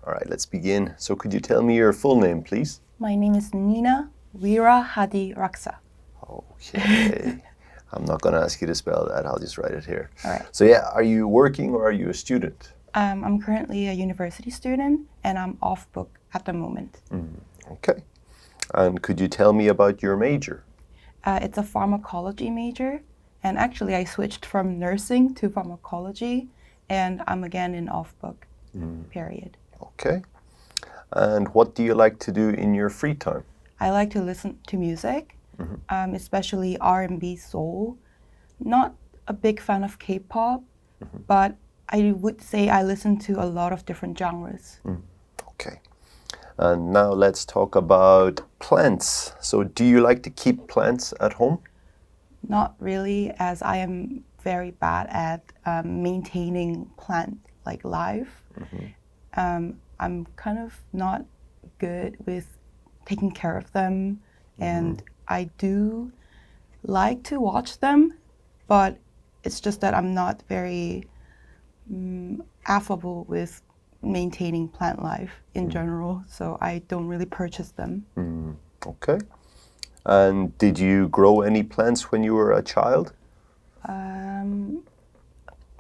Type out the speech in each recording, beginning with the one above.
All right, let's begin. So could you tell me your full name, please? My name is Nina Weera Hadi Raksa. Okay. I'm not going to ask you to spell that. I'll just write it here. All right. So yeah, are you working or are you a student? I'm currently a university student and I'm off book at the moment. Okay. And could you tell me about your major? It's a pharmacology major, and actually I switched from nursing to pharmacology, and I'm again in off book period. Okay. And what do you like to do in your free time? I like to listen to music, especially R&B soul. Not a big fan of K-pop, but I would say I listen to a lot of different genres. Okay. And now let's talk about plants. So do you like to keep plants at home? Not really, as I am very bad at maintaining plant life. I'm kind of not good with taking care of them, and I do like to watch them, but it's just that I'm not very affable with maintaining plant life in general, so I don't really purchase them. Okay. And did you grow any plants when you were a child?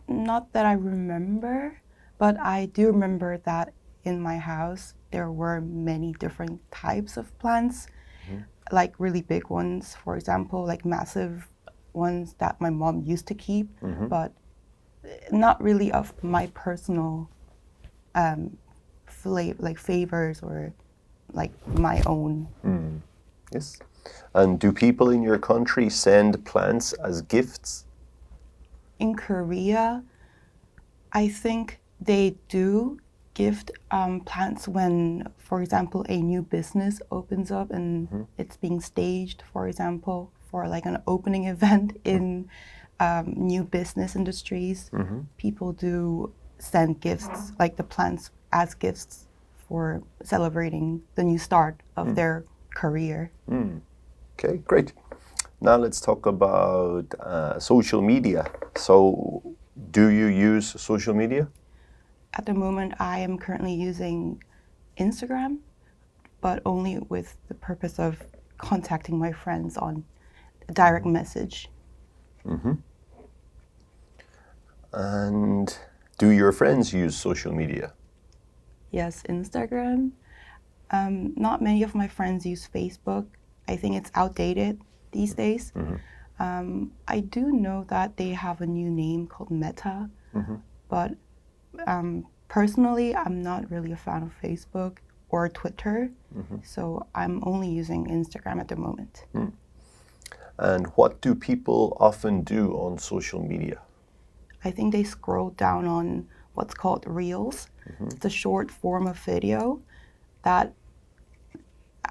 Not that I remember, but I do remember that in my house there were many different types of plants, like really big ones, for example, like massive ones that my mom used to keep, but not really of my personal favors or like my own. Yes. And do people in your country send plants as gifts? In Korea, I think they do gift plants when, for example, a new business opens up and it's being staged, for example, for like an opening event in new business industries. People do send gifts, like the plants as gifts for celebrating the new start of their career. Okay, great. Now let's talk about social media. So do you use social media? At the moment, I am currently using Instagram, but only with the purpose of contacting my friends on a direct message. And do your friends use social media? Yes, Instagram. Not many of my friends use Facebook. I think it's outdated these days. I do know that they have a new name called Meta, but personally, I'm not really a fan of Facebook or Twitter, so I'm only using Instagram at the moment. And what do people often do on social media? I think they scroll down on what's called Reels. It's a short form of video that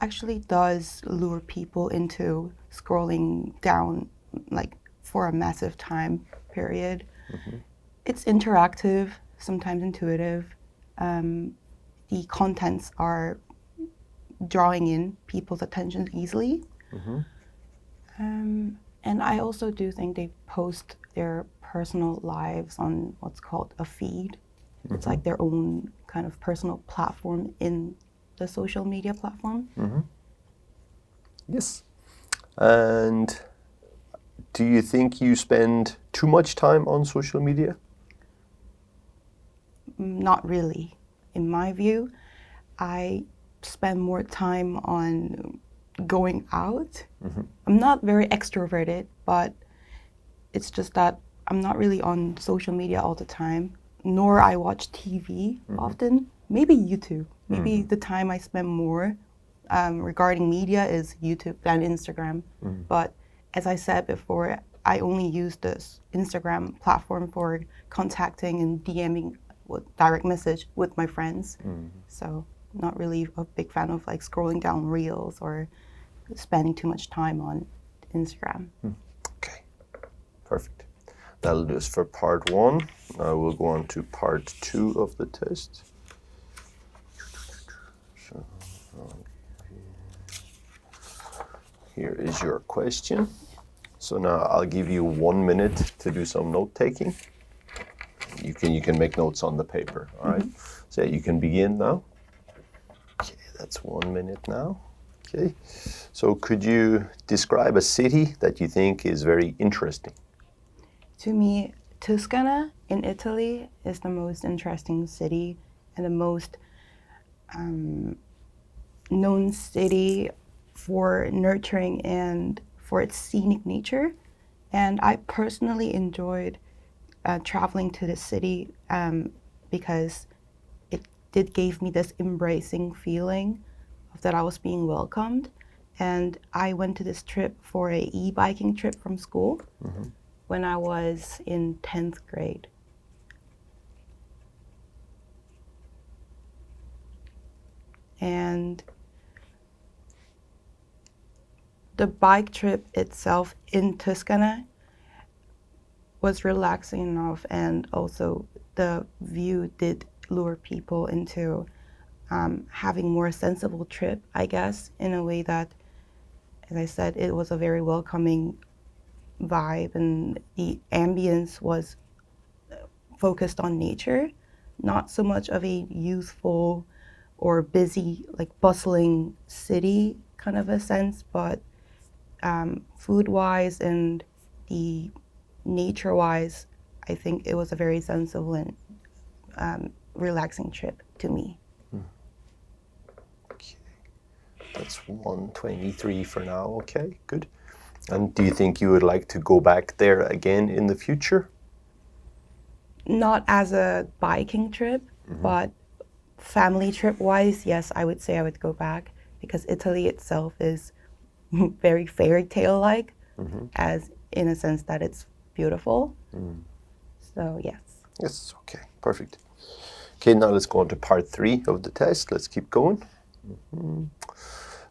actually does lure people into scrolling down like for a massive time period. It's interactive, sometimes intuitive. The contents are drawing in people's attention easily. And I also do think they post their personal lives on what's called a feed. It's like their own kind of personal platform in the social media platform. Yes. And do you think you spend too much time on social media? Not really. In my view, I spend more time on going out. I'm not very extroverted, but it's just that I'm not really on social media all the time, nor I watch TV often. Maybe YouTube. Maybe the time I spend more regarding media is YouTube than Instagram. But as I said before, I only use this Instagram platform for contacting and DMing with direct message with my friends. So not really a big fan of like scrolling down reels or spending too much time on Instagram. Okay, perfect. That'll do us for part one. Now we'll go on to part two of the test. So, here is your question. So now I'll give you 1 minute to do some note taking. You can make notes on the paper, all right? So you can begin now. Okay, that's 1 minute now. Okay, so could you describe a city that you think is very interesting? To me, Tuscany in Italy is the most interesting city and the most known city for nurturing and for its scenic nature. And I personally enjoyed traveling to the city because it did give me this embracing feeling of that I was being welcomed. And I went to this trip for a e-biking trip from school when I was in 10th grade. And the bike trip itself in Tuscany was relaxing enough, and also the view did lure people into having more sensible trip, I guess, in a way that, as I said, it was a very welcoming vibe, and the ambience was focused on nature, not so much of a youthful or busy, like bustling city kind of a sense, but food-wise and the nature-wise, I think it was a very sensible and relaxing trip to me. Okay, that's 123 for now. Okay, good. And do you think you would like to go back there again in the future? Not as a biking trip, but family trip-wise, yes, I would say I would go back because Italy itself is very fairy tale-like, as in a sense that it's beautiful. So yes. Yes, okay, perfect. Okay, now let's go on to part 3 of the test. Let's keep going.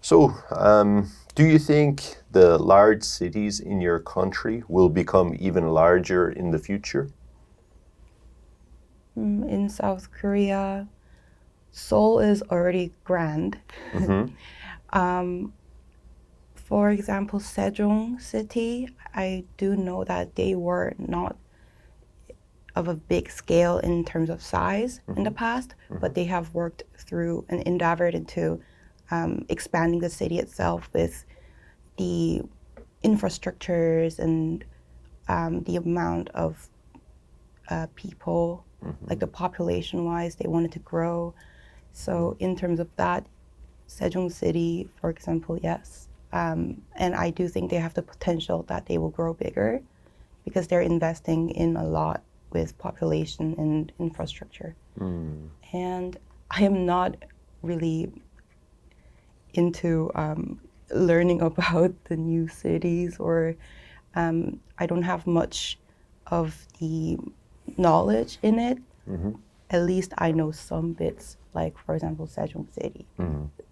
So, do you think the large cities in your country will become even larger in the future? In South Korea, Seoul is already grand. For example, Sejong City, I do know that they were not of a big scale in terms of size in the past, but they have worked through and endeavored into expanding the city itself with the infrastructures and the amount of people, like the population-wise, they wanted to grow. So in terms of that, Sejong City, for example, yes. And I do think they have the potential that they will grow bigger because they're investing in a lot with population and infrastructure. And I am not really into learning about the new cities, or I don't have much of the knowledge in it. At least I know some bits, like, for example, Sejong City.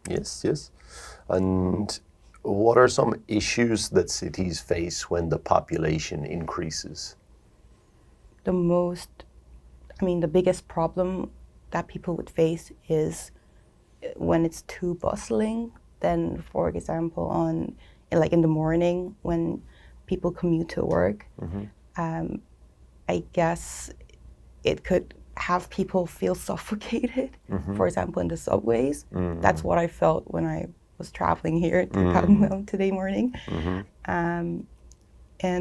Yes, yes. And what are some issues that cities face when the population increases? The biggest problem that people would face is when it's too bustling. Then, for example, in the morning when people commute to work, I guess it could have people feel suffocated. For example, in the subways. That's what I felt when I was traveling here to Gangwon today morning. And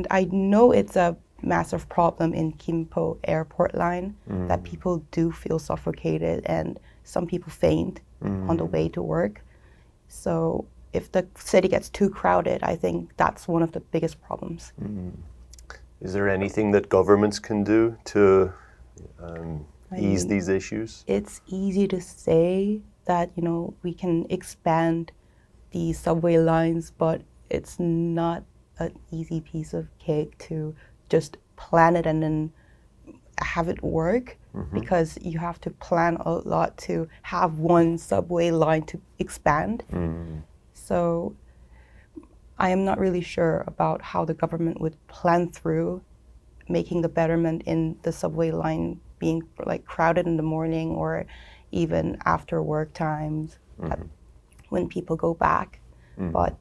I know it's a massive problem in Gimpo airport line that people do feel suffocated and some people faint on the way to work. So if the city gets too crowded, I think that's one of the biggest problems. Is there anything that governments can do to ease these issues? It's easy to say that, we can expand the subway lines, but it's not an easy piece of cake to just plan it and then have it work, because you have to plan a lot to have one subway line to expand. So I am not really sure about how the government would plan through making the betterment in the subway line being like crowded in the morning or even after work times when people go back. But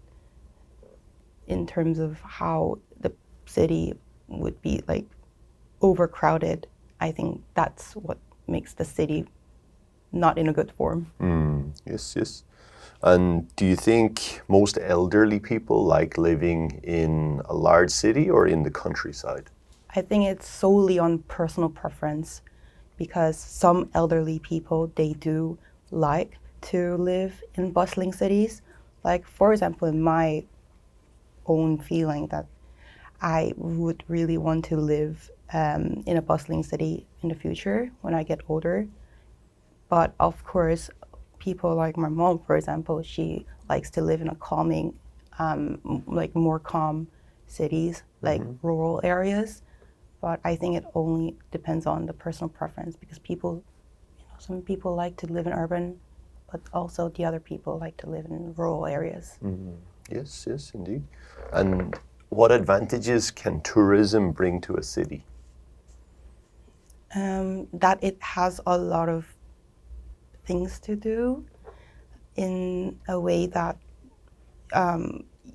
in terms of how the city would be like overcrowded, I think that's what makes the city not in a good form. Yes, yes. And do you think most elderly people like living in a large city or in the countryside? I think it's solely on personal preference because some elderly people, they do like to live in bustling cities. Like, for example, in my own feeling that I would really want to live in a bustling city in the future when I get older. But of course, people like my mom, for example, she likes to live in a calming, like more calm cities, like rural areas. But I think it only depends on the personal preference because people, some people like to live in urban, but also the other people like to live in rural areas. Yes, yes, indeed. And what advantages can tourism bring to a city? That it has a lot of things to do in a way that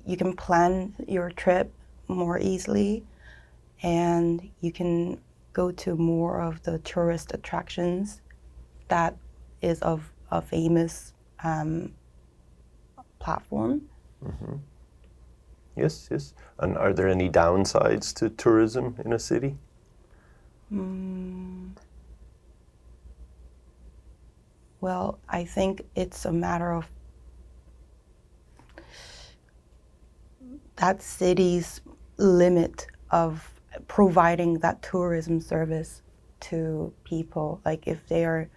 you can plan your trip more easily and you can go to more of the tourist attractions that is of a famous platform. Yes, yes. And are there any downsides to tourism in a city? Well, I think it's a matter of that city's limit of providing that tourism service to people. Like if they are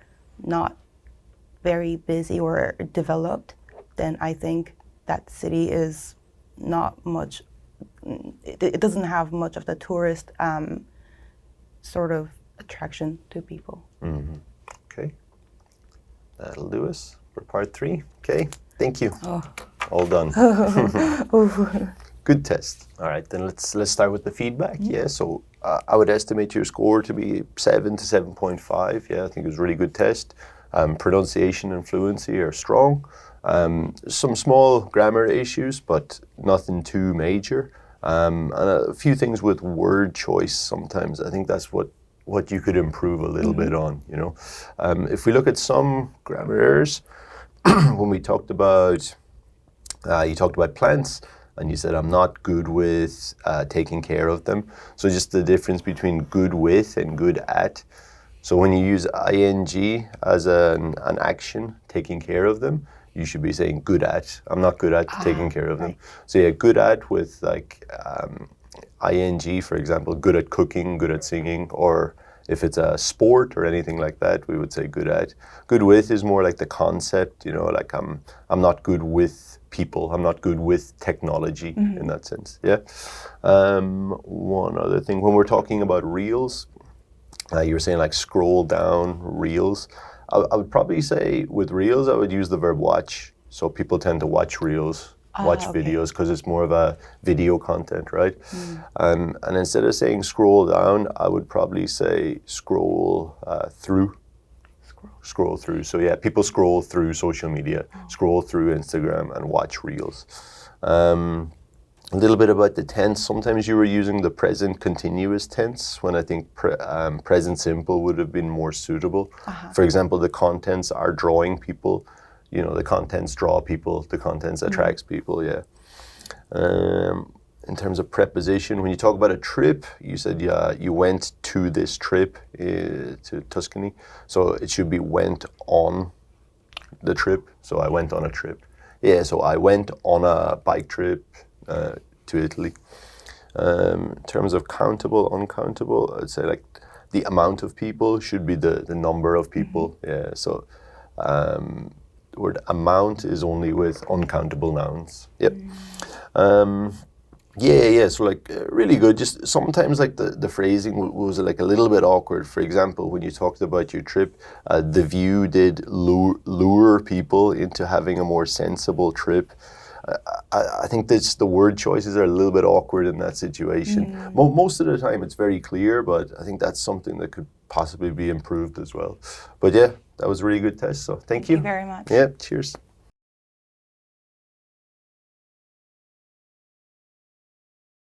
not very busy or developed, then I think that city is not much, it doesn't have much of the tourist sort of attraction to people. Okay. That'll do us for part 3. Okay. Thank you. Oh. All done. Good test. All right, then let's start with the feedback. Yeah, so I would estimate your score to be 7 to 7.5. Yeah, I think it was a really good test. Pronunciation and fluency are strong. Some small grammar issues, but nothing too major. And a few things with word choice sometimes. I think that's what you could improve a little bit on, you know. If we look at some grammar errors, when we talked about, you talked about plants, and you said, I'm not good with taking care of them. So just the difference between good with and good at. So when you use ing as an action, taking care of them, you should be saying good at. I'm not good at taking care of them. So yeah, good at with like ing, for example, good at cooking, good at singing, or if it's a sport or anything like that, we would say good at. Good with is more like the concept, you know, like I'm not good with people. I'm not good with technology in that sense. Yeah. One other thing, when we're talking about reels, you were saying like scroll down reels. I would probably say with reels, I would use the verb watch. So people tend to watch reels, watch videos, because it's more of a video content, right? And instead of saying scroll down, I would probably say scroll through. Scroll through. So yeah, people scroll through social media, scroll through Instagram and watch reels. A little bit about the tense. Sometimes you were using the present continuous tense when I think present simple would have been more suitable. For example, the contents are drawing people. You know, the contents draw people, the contents attracts people, yeah. In terms of preposition, when you talk about a trip, you said, yeah, you went to this trip to Tuscany. So it should be went on the trip. So I went on a trip. Yeah, so I went on a bike trip to Italy. In terms of countable, uncountable, I'd say like the amount of people should be the number of people. Yeah, so the word amount is only with uncountable nouns. Yep. Yeah, so like really good. Just sometimes like the phrasing was like a little bit awkward. For example, when you talked about your trip, the view did lure people into having a more sensible trip. I think that the word choices are a little bit awkward in that situation. Most of the time it's very clear, but I think that's something that could possibly be improved as well. But yeah, that was a really good test. So thank you. Thank you very much. Yeah, cheers.